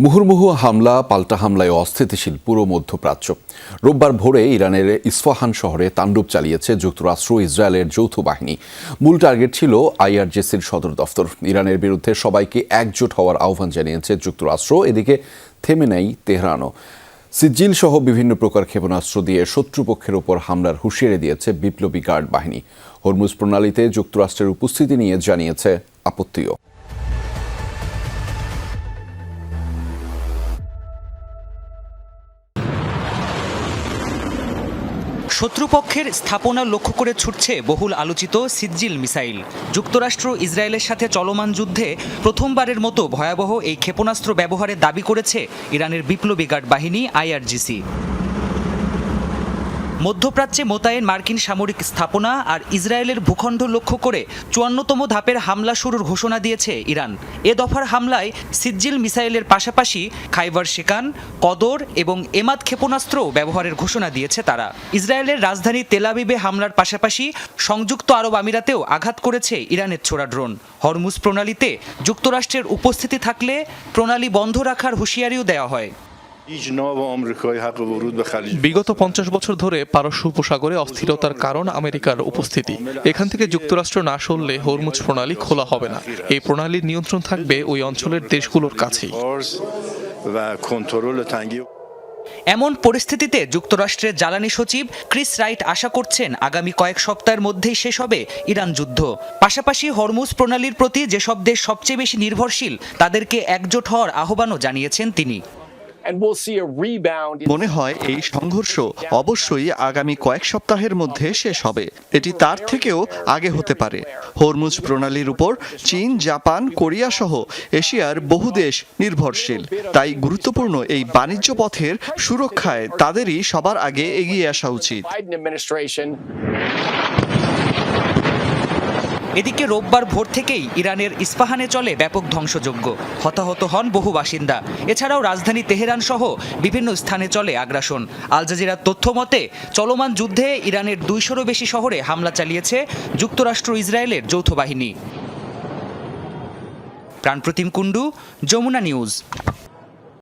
মুহুর্মুহু হামলা পাল্টা হামলায় অস্থিতিশীল পুরো মধ্যপ্রাচ্য। রোববার ভোরে ইরানের ইস্ফাহান শহরে তাণ্ডব চালিয়েছে যুক্তরাষ্ট্র ইসরায়েলের যৌথ বাহিনী। মূল টার্গেট ছিল আইআরজিসির সদর দফতর। ইরানের বিরুদ্ধে সবাইকে একজোট হওয়ার আহ্বান জানিয়েছে যুক্তরাষ্ট্র। এদিকে থেমে নেই তেহরানও। সিজিল সহ বিভিন্ন প্রকার ক্ষেপণাস্ত্র দিয়ে শত্রুপক্ষের ওপর হামলার হুঁশিয়ারি দিয়েছে বিপ্লবী গার্ড বাহিনী। হরমুজ প্রণালীতে যুক্তরাষ্ট্রের উপস্থিতি নিয়ে জানিয়েছে আপত্তিও। শত্রুপক্ষের স্থাপনা লক্ষ্য করে ছুটছে বহুল আলোচিত সিজিল মিসাইল। যুক্তরাষ্ট্র ইসরায়েলের সাথে চলমান যুদ্ধে প্রথমবারের মতো ভয়াবহ এই ক্ষেপণাস্ত্র ব্যবহারের দাবি করেছে ইরানের বিপ্লবী গার্ড বাহিনী আইআরজিসি। মধ্যপ্রাচ্যে মোতায়েন মার্কিন সামরিক স্থাপনা আর ইসরায়েলের ভূখণ্ড লক্ষ্য করে ৫৪তম ধাপের হামলা শুরুর ঘোষণা দিয়েছে ইরান। এ দফার হামলায় সিজিল মিসাইলের পাশাপাশি খাইবার শেকান, কদর এবং এমাদ ক্ষেপণাস্ত্রও ব্যবহারের ঘোষণা দিয়েছে তারা। ইসরায়েলের রাজধানী তেল আবিবে হামলার পাশাপাশি সংযুক্ত আরব আমিরাতেও আঘাত করেছে ইরানের ছোড়া ড্রোন। হরমুজ প্রণালীতে যুক্তরাষ্ট্রের উপস্থিতি থাকলে প্রণালী বন্ধ রাখার হুঁশিয়ারিও দেওয়া হয়। বিগত ৫০ বছর ধরে পারস্য উপসাগরে অস্থিরতার কারণ আমেরিকার উপস্থিতি। এখান থেকে যুক্তরাষ্ট্র না সরলে হরমুজ প্রণালী খোলা হবে না। এই প্রণালীর নিয়ন্ত্রণ থাকবে ওই অঞ্চলের দেশগুলোর কাছেই। এমন পরিস্থিতিতে যুক্তরাষ্ট্রের জ্বালানি সচিব ক্রিস রাইট আশা করছেন আগামী কয়েক সপ্তাহের মধ্যেই শেষ হবে ইরান যুদ্ধ। পাশাপাশি হরমুজ প্রণালীর প্রতি যেসব দেশ সবচেয়ে বেশি নির্ভরশীল তাদেরকে একজোট হওয়ার আহ্বানও জানিয়েছেন তিনি। মনে হয় এই সংঘর্ষ অবশ্যই আগামী কয়েক সপ্তাহের মধ্যে শেষ হবে। এটি তার থেকেও আগে হতে পারে। হরমুজ প্রণালীর উপর চীন, জাপান, কোরিয়া সহ এশিয়ার বহু দেশ নির্ভরশীল। তাই গুরুত্বপূর্ণ এই বাণিজ্য পথের সুরক্ষায় তাদেরই সবার আগে এগিয়ে আসা উচিত। এদিকে রোববার ভোর থেকেই ইরানের ইস্পাহানে চলে ব্যাপক ধ্বংসযজ্ঞ। হতাহত হন বহু বাসিন্দা। এছাড়াও রাজধানী তেহরান সহ বিভিন্ন স্থানে চলে আগ্রাসন। আল জাজিরার তথ্য মতে চলমান যুদ্ধে ইরানের ২০০-রও বেশি শহরে হামলা চালিয়েছে যুক্তরাষ্ট্র ইসরায়েলের যৌথ বাহিনী। প্রাণপ্রতিম কুণ্ডু, যমুনা নিউজ।